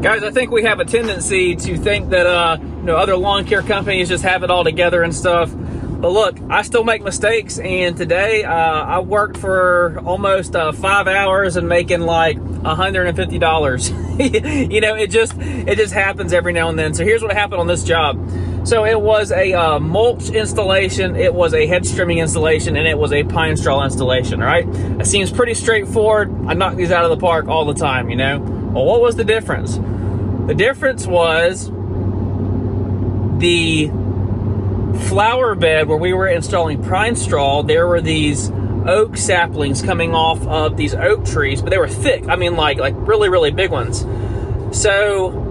Guys, I think we have a tendency to think that other lawn care companies just have it all together and stuff. But look, I still make mistakes, and today I worked for almost 5 hours and making like $150. You know, it just happens every now and then. So here's what happened on this job. So it was a mulch installation, it was a hedge trimming installation, and it was a pine straw installation, right? It seems pretty straightforward. I knock these out of the park all the time, you know? Well, what was the difference? The difference was the flower bed where we were installing pine straw. There were these oak saplings coming off of these oak trees, but they were thick. I mean, like really, really big ones. So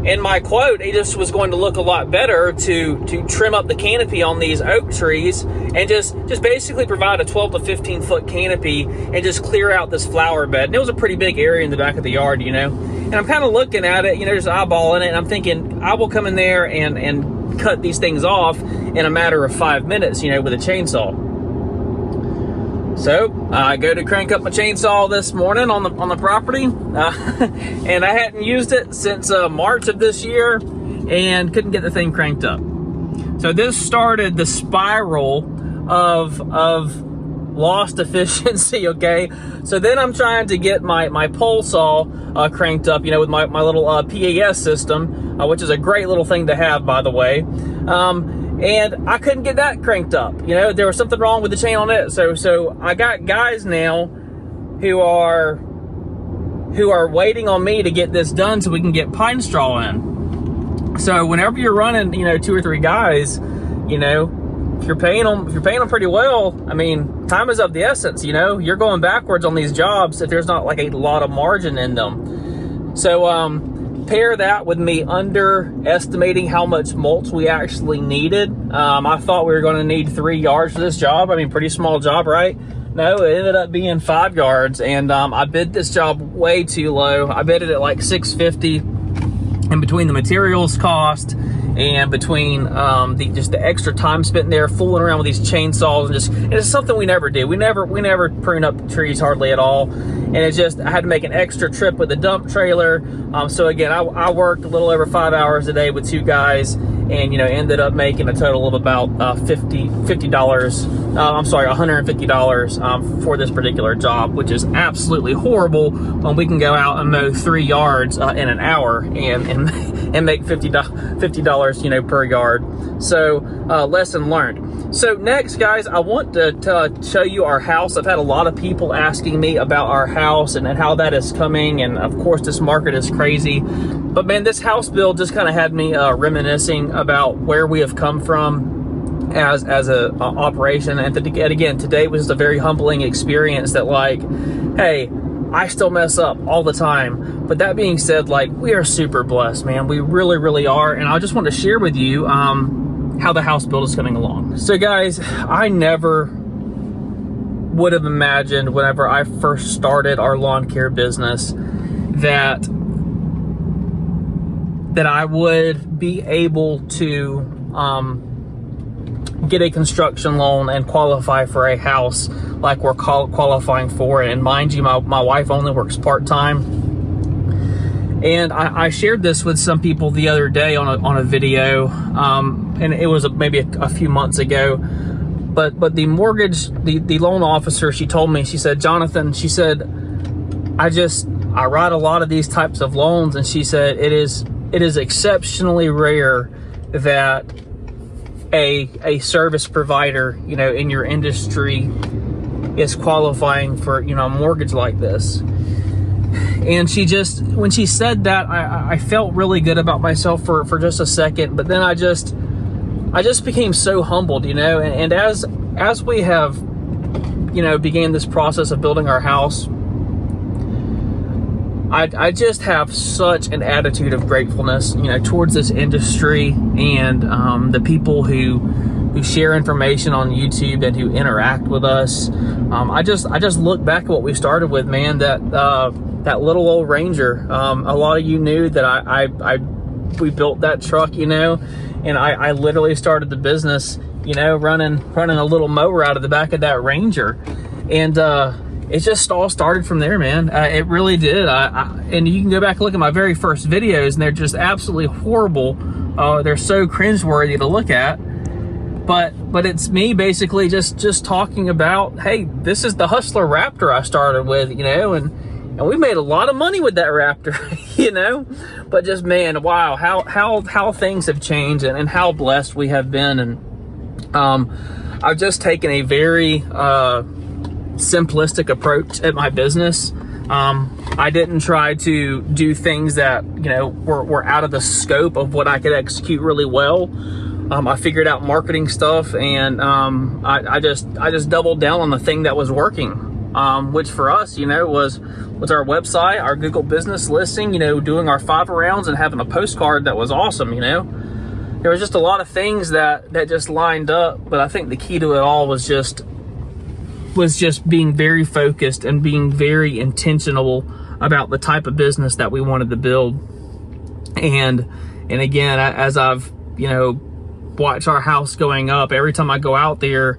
in my quote, it just was going to look a lot better to trim up the canopy on these oak trees and just basically provide a 12 to 15 foot canopy and just clear out this flower bed. And it was a pretty big area in the back of the yard, you know. And I'm kind of looking at it, you know, just eyeballing it, and I'm thinking I will come in there and cut these things off in a matter of 5 minutes, you know, with a chainsaw. So I go to crank up my chainsaw this morning on the property, and I hadn't used it since March of this year and couldn't get the thing cranked up. So this started the spiral of lost efficiency, okay? So then I'm trying to get my pole saw cranked up, you know, with my little PAS system, which is a great little thing to have, by the way. And I couldn't get that cranked up. You know, there was something wrong with the chain on it. So I got guys now who are waiting on me to get this done so we can get pine straw in. So whenever you're running, you know, 2 or 3 guys, you know, if you're paying them pretty well, I mean, time is of the essence, you know. You're going backwards on these jobs if there's not like a lot of margin in them. So pair that with me underestimating how much mulch we actually needed. I thought we were going to need 3 yards for this job. I mean, pretty small job, right? No, it ended up being 5 yards, and I bid this job way too low. I bid it at like $650, and between the materials cost and between just the extra time spent there fooling around with these chainsaws, and it's something we never do. We never prune up trees hardly at all. And it's just, I had to make an extra trip with the dump trailer. So again, I worked a little over 5 hours a day with 2 guys, and, you know, ended up making a total of about $150 for this particular job, which is absolutely horrible when we can go out and mow 3 yards in an hour and make $50, you know, per yard. So lesson learned. So next, guys, I want to show you our house. I've had a lot of people asking me about our house and how that is coming, and of course this market is crazy. But man, this house build just kind of had me reminiscing about where we have come from as a operation. And again, today was a very humbling experience that, like, hey, I still mess up all the time. But that being said, like, we are super blessed, man. We really, really are. And I just want to share with you how the house build is coming along. So guys, I never would have imagined whenever I first started our lawn care business that I would be able to get a construction loan and qualify for a house like we're qualifying for. And mind you, my wife only works part-time. And I shared this with some people the other day on a video, and it was maybe a few months ago. But the mortgage, the loan officer, she told me, she said, Jonathan, she said, I write a lot of these types of loans, and she said it is exceptionally rare that a service provider, you know, in your industry is qualifying for, you know, a mortgage like this. And when she said that, I felt really good about myself for just a second, but then I just became so humbled, you know. And as we have, you know, began this process of building our house, I just have such an attitude of gratefulness, you know, towards this industry and the people who share information on YouTube and who interact with us. I just look back at what we started with, man. That little old Ranger. A lot of you knew that we built that truck, you know, and I literally started the business, you know, running a little mower out of the back of that Ranger. And it just all started from there, man. It really did. And you can go back and look at my very first videos, and they're just absolutely horrible. They're so cringeworthy to look at. But it's me basically just talking about, hey, this is the Hustler Raptor I started with, you know, and we made a lot of money with that Raptor, you know. But just, man, wow, how things have changed and how blessed we have been. And I've just taken a very simplistic approach at my business. I didn't try to do things that, you know, were out of the scope of what I could execute really well. I figured out marketing stuff, and I just doubled down on the thing that was working, which for us, you know, was our website, our Google business listing, you know, doing our 5 rounds and having a postcard that was awesome, you know. There was just a lot of things that just lined up, but I think the key to it all was just being very focused and being very intentional about the type of business that we wanted to build. And again, as I've, you know, watch our house going up, every time I go out there,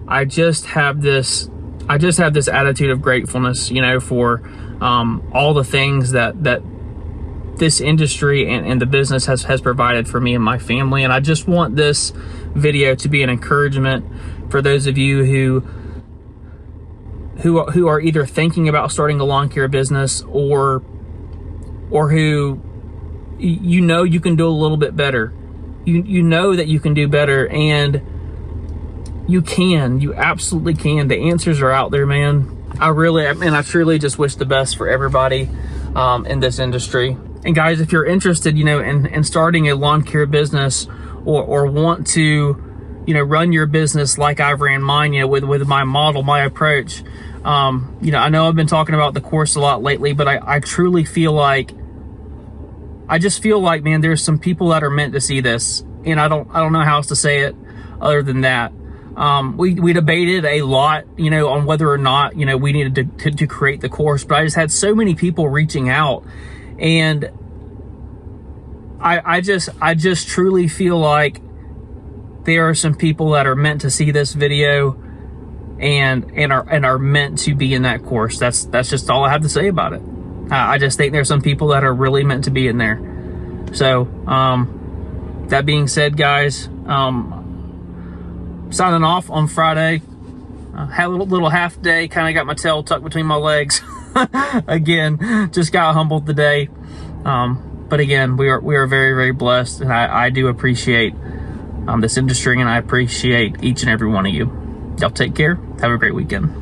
I just have this attitude of gratefulness, you know, for all the things that this industry and the business has provided for me and my family. And I just want this video to be an encouragement for those of you who are either thinking about starting a lawn care business or who, you know, you can do a little bit better. You know that you can do better, and you absolutely can. The answers are out there, man. I truly just wish the best for everybody in this industry. And guys, if you're interested, you know, in starting a lawn care business or want to, you know, run your business like I've ran mine, you know, with my model, my approach, you know, I know I've been talking about the course a lot lately, but I truly feel like, man, there's some people that are meant to see this, and I don't know how else to say it other than that. We debated a lot, you know, on whether or not, you know, we needed to create the course, but I just had so many people reaching out, and I just truly feel like there are some people that are meant to see this video and are meant to be in that course. That's just all I have to say about it. I just think there's some people that are really meant to be in there. So, that being said, guys, signing off on Friday. Had a little half day, kind of got my tail tucked between my legs. Again, just got humbled today. But again, we are very, very blessed, and I do appreciate this industry, and I appreciate each and every one of you. Y'all take care. Have a great weekend.